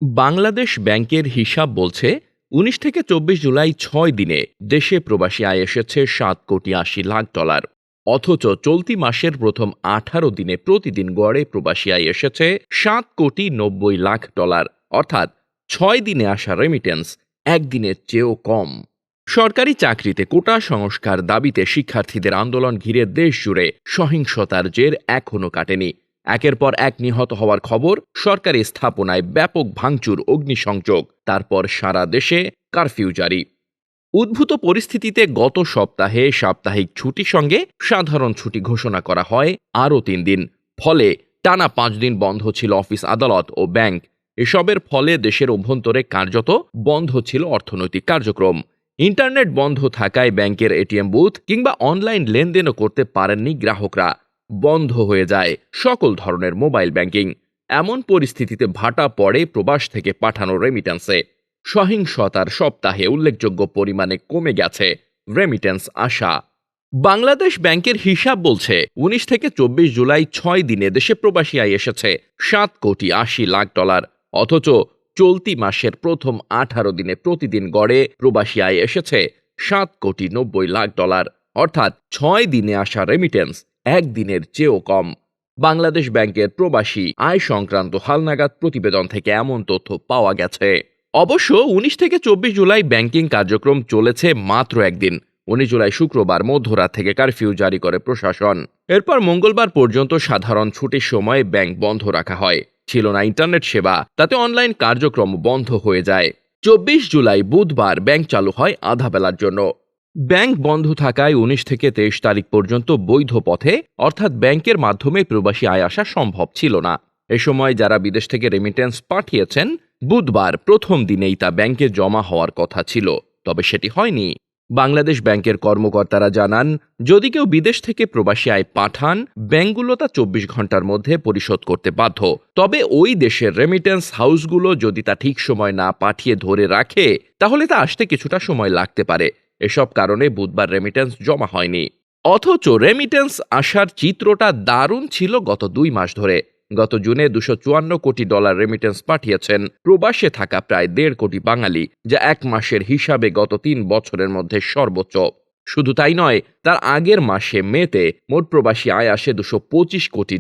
বাংলাদেশ ব্যাংকের হিসাব বলছে ১৯ থেকে ২৪ জুলাই ৬ দিনে দেশে প্রবাসী আয় এসেছে $৭,৮০,০০,০০০। অথচ চলতি মাসের প্রথম ১৮ দিনে প্রতিদিন গড়ে প্রবাসী আয় এসেছে $৭,৯০,০০,০০০। অর্থাৎ ৬ দিনে আসা রেমিটেন্স একদিনের চেয়েও কম। সরকারি চাকরিতে কোটা সংস্কার দাবিতে শিক্ষার্থীদের আন্দোলন ঘিরে দেশ জুড়ে সহিংসতার জের এখনো কাটেনি। একের পর এক নিহত হওয়ার খবর, সরকারি স্থাপনায় ব্যাপক ভাঙচুর, অগ্নিসংযোগ, তারপর সারা দেশে কারফিউ জারি। উদ্ভূত পরিস্থিতিতে গত সপ্তাহে সাপ্তাহিক ছুটির সঙ্গে সাধারণ ছুটি ঘোষণা করা হয় আরও ৩ দিন। ফলে টানা ৫ দিন বন্ধ ছিল অফিস, আদালত ও ব্যাংক। এসবের ফলে দেশের অভ্যন্তরে কার্যত বন্ধ ছিল অর্থনৈতিক কার্যক্রম। ইন্টারনেট বন্ধ থাকায় ব্যাংকের এটিএম বুথ কিংবা অনলাইন লেনদেনও করতে পারেননি গ্রাহকরা। বন্ধ হয়ে যায় সকল ধরনের মোবাইল ব্যাংকিং। এমন পরিস্থিতিতে ভাটা পড়ে প্রবাস থেকে পাঠানো রেমিটেন্সে। সহিংসতার সপ্তাহে উল্লেখযোগ্য পরিমাণে কমে গেছে রেমিটেন্স আসা। বাংলাদেশ ব্যাংকের হিসাব বলছে ১৯ থেকে ২৪ জুলাই ৬ দিনে দেশে প্রবাসী আয় এসেছে $৭,৮০,০০,০০০। অথচ চলতি মাসের প্রথম ১৮ দিনে প্রতিদিন গড়ে প্রবাসী আয় এসেছে $৭,৯০,০০,০০০। অর্থাৎ ৬ দিনে আসা রেমিটেন্স একদিনের চেয়েও কম। বাংলাদেশ ব্যাংকের প্রবাসী আয় সংক্রান্ত হালনাগাদ প্রতিবেদন থেকে এমন তথ্য পাওয়া গেছে। অবশ্য ১৯ থেকে ২৪ জুলাই ব্যাংকিং কার্যক্রম চলেছে মাত্র একদিন। ১৯ জুলাই শুক্রবার মধ্যরাত থেকে কারফিউ জারি করে প্রশাসন। এরপর মঙ্গলবার পর্যন্ত সাধারণ ছুটির সময় ব্যাংক বন্ধ রাখা হয়। ছিল না ইন্টারনেট সেবা, তাতে অনলাইন কার্যক্রম বন্ধ হয়ে যায়। ২৪ জুলাই বুধবার ব্যাংক চালু হয় আধা বেলার জন্য। ব্যাংক বন্ধ থাকায় ১৯ থেকে ২৩ তারিখ পর্যন্ত বৈধ পথে, অর্থাৎ ব্যাংকের মাধ্যমে প্রবাসী আয় আসা সম্ভব ছিল না। এ সময় যারা বিদেশ থেকে রেমিটেন্স পাঠিয়েছেন, বুধবার প্রথম দিনেই তা ব্যাংকে জমা হওয়ার কথা ছিল, তবে সেটি হয়নি। বাংলাদেশ ব্যাংকের কর্মকর্তারা জানান, যদি কেউ বিদেশ থেকে প্রবাসী আয় পাঠান, ব্যাংকগুলো তা ২৪ ঘন্টার মধ্যে পরিশোধ করতে বাধ্য। তবে ওই দেশের রেমিটেন্স হাউসগুলো যদি তা ঠিক সময় না পাঠিয়ে ধরে রাখে, তাহলে তা আসতে কিছুটা সময় লাগতে পারে। এসব কারণে বুধবার রেমিটেন্স জমা হয়নি। অথচ রেমিটেন্স আসার চিত্রটা দারুণ ছিল গত ২ মাস ধরে। গত জুনে $২৫৪ কোটি রেমিটেন্স পাঠিয়েছেন প্রবাসে থাকা প্রায় ১.৫ কোটি বাঙালি, যা এক মাসের হিসাবে গত ৩ বছরের মধ্যে সর্বোচ্চ। শুধু তাই নয়, তার আগের মাসে মেতে মোট প্রবাসী আয় আসে $২২৫ কোটি,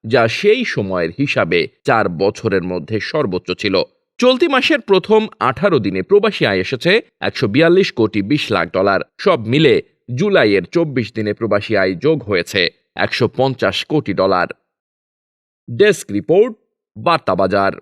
যা সেই সময়ের হিসাবে ৪ বছরের মধ্যে সর্বোচ্চ ছিল। চলতি মাসের প্রথম ১৮ দিনে প্রবাসী আয় এসেছে $১৪২,২০,০০,০০০। সব মিলে জুলাইয়ের ২৪ দিনে প্রবাসী আয় যোগ হয়েছে $১৫০ কোটি। ডেস্ক রিপোর্ট, বার্তা বাজার।